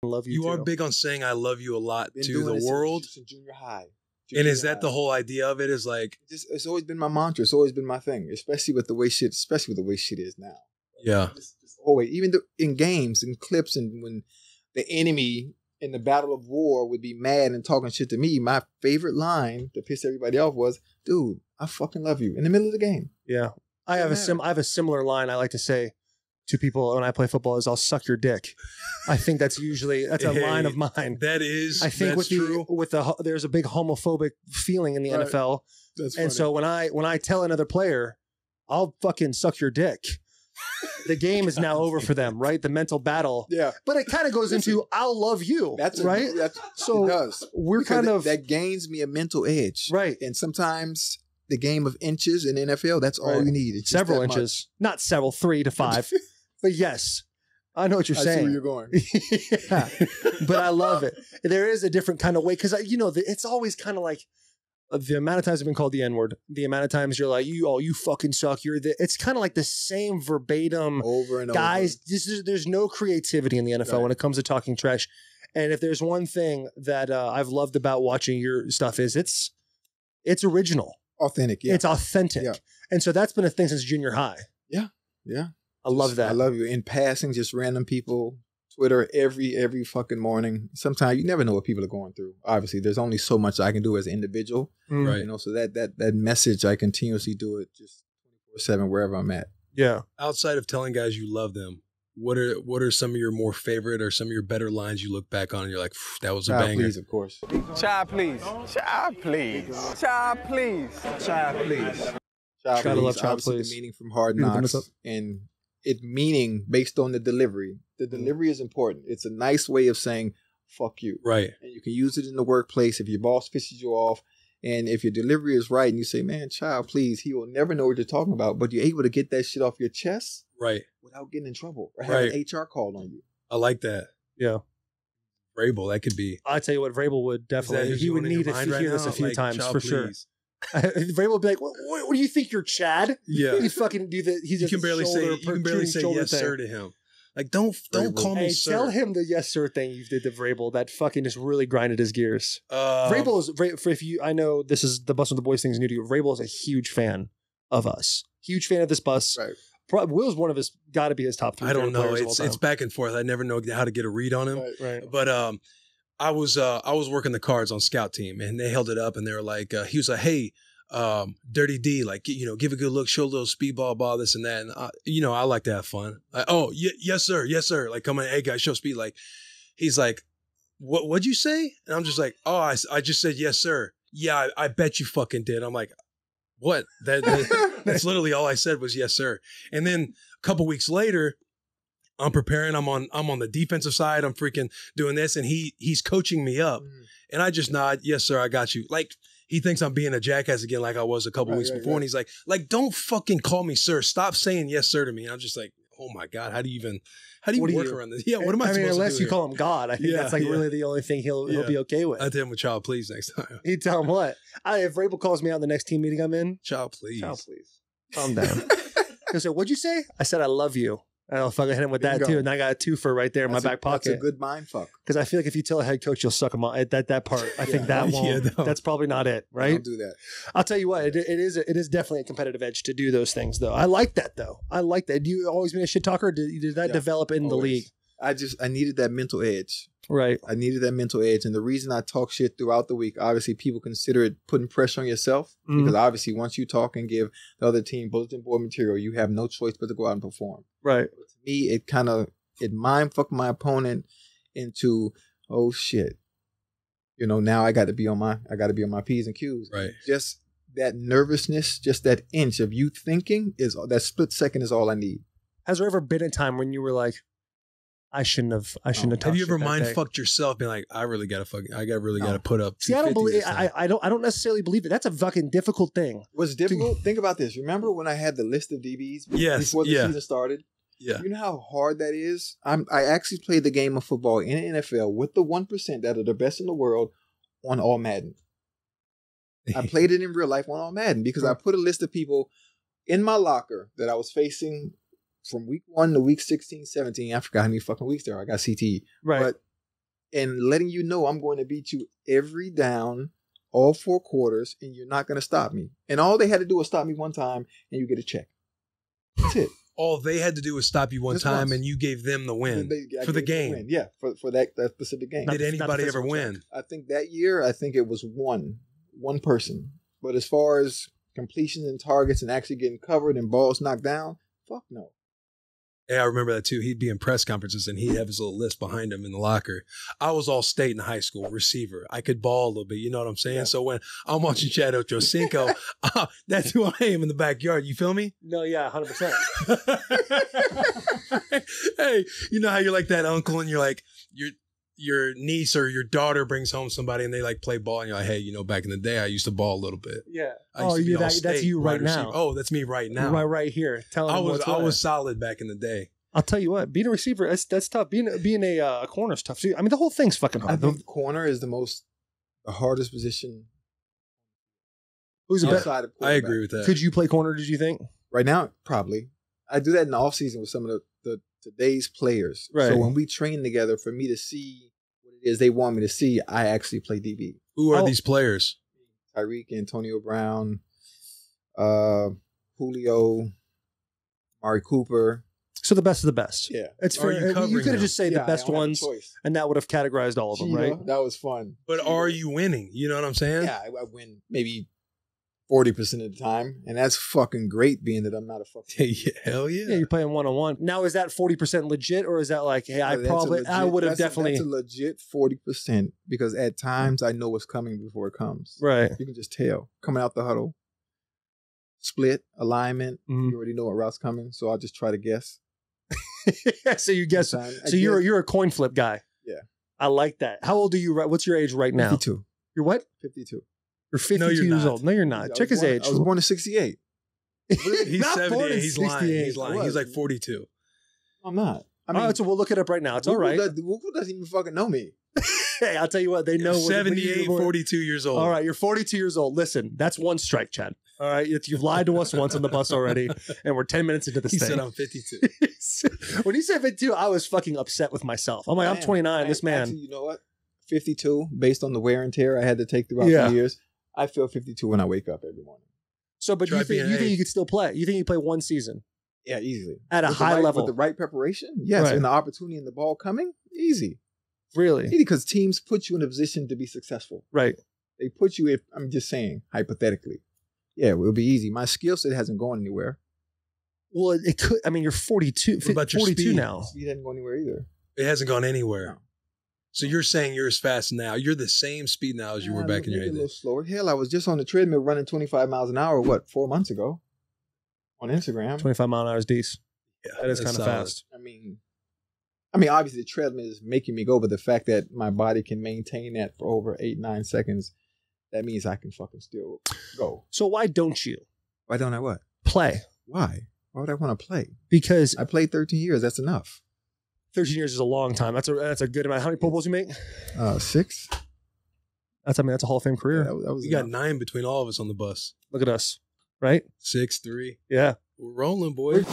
love you. You are big on saying I love you a lot to the world. Since junior high. And is that the whole idea of it? Is like it's always been my mantra. It's always been my thing, especially with the way shit is now. Yeah. Just always, even in games and clips, and when the enemy in the battle of war would be mad and talking shit to me, my favorite line to piss everybody off was, "Dude, I fucking love you," in the middle of the game. Yeah. I have a similar line I like to say to people when I play football is, "I'll suck your dick." I think that's a line of mine. That is, I think there's a big homophobic feeling in the NFL. That's funny. And so when I tell another player, "I'll fucking suck your dick," the game is now over for them, right? The mental battle. Yeah. But it kind of goes into, "I'll love you." That's right. So it does. We're because kind of that gains me a mental edge. Right. And sometimes the game of inches in NFL, that's all you need. It's several inches. Not several, 3 to 5. But yes, I know what you're saying. I see where you're going. Yeah, but I love it. There is a different kind of way because it's always kind of like the amount of times I've been called the N-word, the amount of times you're like, you fucking suck. It's kind of like the same verbatim over and guys. over. There's no creativity in the NFL when it comes to talking trash. And if there's one thing that I've loved about watching your stuff is it's original, authentic. Yeah. It's authentic, and so that's been a thing since junior high. Yeah, yeah. I love that. I love you. In passing, just random people, Twitter every fucking morning. Sometimes you never know what people are going through. Obviously, there's only so much I can do as an individual. Right. So that message, I continuously do it just 24/7 wherever I'm at. Yeah. Outside of telling guys you love them, what are some of your more favorite or some of your better lines you look back on and you're like, that was a banger? Please, of course. Child, please. Child, please. Child, please. Child, please. Child, Gotta love Child, obviously please. The meaning from Hard Knocks, and it meaning based on the delivery. The delivery is important. It's a nice way of saying fuck you. Right. And you can use it in the workplace if your boss pisses you off. And if your delivery is right and you say, "Man, child, please," he will never know what you're talking about. But you're able to get that shit off your chest without getting in trouble or having HR called on you. I like that. Yeah. Vrabel, that could be. I tell you what, Vrabel would definitely. He would need to hear this a few times for sure. Vrabel would be like, what do you think you're Chad?" Yeah. He fucking do the. He's you can barely say yes sir to him. Like don't call me sir. Tell him the yes sir thing you did to Vrabel. That fucking just really grinded his gears. Vrabel is I know this is the Bussin' With The Boys thing is new to you. Vrabel is a huge fan of us. Huge fan of this bus. Right. Will's one of his got to be his top 3. I don't know. It's back and forth. I never know how to get a read on him. Right. But I was working the cards on scout team and they held it up and they were like, he was like, "Hey, Dirty D, like, give a good look, show a little speedball, ball, this and that." And I like to have fun. Yes sir. Like, come on, hey guys, show speed. Like, he's like, what'd you say? And I'm just like, "Oh, I just said yes sir." "Yeah, I bet you fucking did." I'm like, "What?" That's literally all I said was yes sir. And then a couple weeks later, I'm preparing. I'm on the defensive side. I'm freaking doing this, and he's coaching me up, and I just nod, "Yes sir, I got you." Like, he thinks I'm being a jackass again, like I was a couple weeks before, and he's like, "Don't fucking call me sir. Stop saying yes sir to me." And I'm just like, "Oh my god, how do you work around this?" Yeah, what am I supposed to do? Unless you here? call him God, I think that's really the only thing he'll be okay with. I tell him with "Child, please" next time. He'd tell him what? If Vrabel calls me out the next team meeting I'm in, "Child, please." "Child, please. Calm down." He'll say, "What'd you say?" "I said I love you." And I'll fucking hit him with that too. And I got a twofer right there in my back pocket. That's a good mind fuck. Because I feel like if you tell a head coach you'll suck him off, that part, I think that won't. That's probably not it, right? Don't do that. I'll tell you what, it is definitely a competitive edge to do those things, though. I like that, though. I like that. Do you always been a shit talker? Or did that develop in the league? I needed that mental edge. Right. I needed that mental edge. And the reason I talk shit throughout the week, obviously people consider it putting pressure on yourself. Because obviously once you talk and give the other team bulletin board material, you have no choice but to go out and perform. Right. But to me, it mind fucked my opponent into, oh shit. Now I got to be on my P's and Q's. Right. Just that nervousness, just that inch of you thinking that split second is all I need. Has there ever been a time when you were like, I shouldn't have Have you ever mind fucked yourself, being like, I really gotta put up? See, I don't believe. I don't necessarily believe it. That's a fucking difficult thing. What's difficult? Think about this. Remember when I had the list of DBs before the season started? Yeah. You know how hard that is? I actually played the game of football in the NFL with the 1% that are the best in the world on All Madden. I played it in real life on All Madden because I put a list of people in my locker that I was facing from week 1 to week 16, 17. I forgot how many fucking weeks there are. I got CTE. Right. But and letting you know I'm going to beat you every down, all 4 quarters, and you're not going to stop me. And all they had to do was stop me one time, and you get a check. That's it. All they had to do was stop you one Just time, once. and you gave them the win I for the gave them game. win. Yeah, for that specific game. Did anybody ever physical win? check. I think that year, it was one person. But as far as completions and targets and actually getting covered and balls knocked down, fuck no. Yeah, I remember that too. He'd be in press conferences and he'd have his little list behind him in the locker. I was all state in high school, receiver. I could ball a little bit, you know what I'm saying? Yeah. So when I'm watching Chad Ochocinco, that's who I am in the backyard. You feel me? No, yeah, 100%. Hey, you know how you're like that uncle and you're like, your niece or your daughter brings home somebody and they like play ball and you're like, hey, you know, back in the day, I used to ball a little bit. Yeah. I used to be that's all-state you right wide receiver. now. Oh, that's me right now. Right here. Tell I them was solid back in the day. I'll tell you what, being a receiver, that's tough. Being a corner is tough. I mean, the whole thing's fucking I hard. think corner is the hardest position. Who's the best? outside of I quarterback. agree with that. Could you play corner, did you think? Right now, probably. I do that in the offseason with some of the today's players. Right. So when we train together, for me to see what it is they want me to see, I actually play DB. Who are these players? Tyreek, Antonio Brown, Julio, Amari Cooper. So the best of the best. Yeah. It's Are fair. you You covering could have them? just said Yeah, the I best don't have a ones, choice. and that would have categorized all of them, right? Cheetah, that was fun. But are you winning? You know what I'm saying? Yeah, I win maybe 40% of the time, and that's fucking great. Being that I'm not a fucking. Yeah, hell yeah. Yeah, you're playing 1-on-1. Now, is that 40% legit, or is that like, hey, I would have definitely. That's a legit 40% because at times I know what's coming before it comes. Right. You can just tell coming out the huddle. Split alignment. Mhm. You already know what route's coming, so I'll just try to guess. So you guess. Sometimes I So you're guess a coin flip guy. Yeah. I like that. How old are you? What's your age right now? 52. You're what? 52. You're 52 No, you're years not. old. No, you're not. Check his age. I was born in 68. He's Not born 78. in He's lying. 68. He's lying. He's like 42. I'm not. I All right, so we'll look it up right now. It's all right. Google doesn't even fucking know me. Hey, I'll tell you what. They know. 78, 42 years old. All right, you're 42 years old. Listen, that's one strike, Chad. All right, you've lied to us once on the bus already, and we're 10 minutes into this He thing. said I'm 52. When you said 52, I was fucking upset with myself. I'm like, I'm 29. This man. Actually, you know what? 52, based on the wear and tear I had to take throughout Yeah. the years, I feel 52 when I wake up every morning. So, but Try you think being you could still play? You think you play one season Yeah, easily. at a With the high right- level? With the right preparation? Yes. Right. And the opportunity and the ball coming? Easy. Really? Because teams put you in a position to be successful. Right. They put you, if I'm just saying, hypothetically. Yeah, it will be easy. My skill set hasn't gone anywhere. Well, it could. I mean, you're 42. What about your 42 speed? now. Speed hasn't gone anywhere either. It hasn't gone anywhere. No. So you're saying you're as fast now. You're the same speed now as you were back in your maybe a heyday. little slower. Hell, I was just on the treadmill running 25 miles an hour, 4 months ago on Instagram. 25 mile an hour is decent. Yeah, That is that's kind of solid. fast. I mean, obviously the treadmill is making me go, but the fact that my body can maintain that for over 8-9 seconds, that means I can fucking still go. So why don't you Why don't I what? play? Why? Why would I want to play? Because I played 13 years. That's enough. 13 years is a long time. That's a good amount. How many Pro Bowls you make? 6. That's a Hall of Fame career. That was You got enough. 9 between all of us on the bus. Look at us, right? 6, 3. Yeah. We're rolling, boys.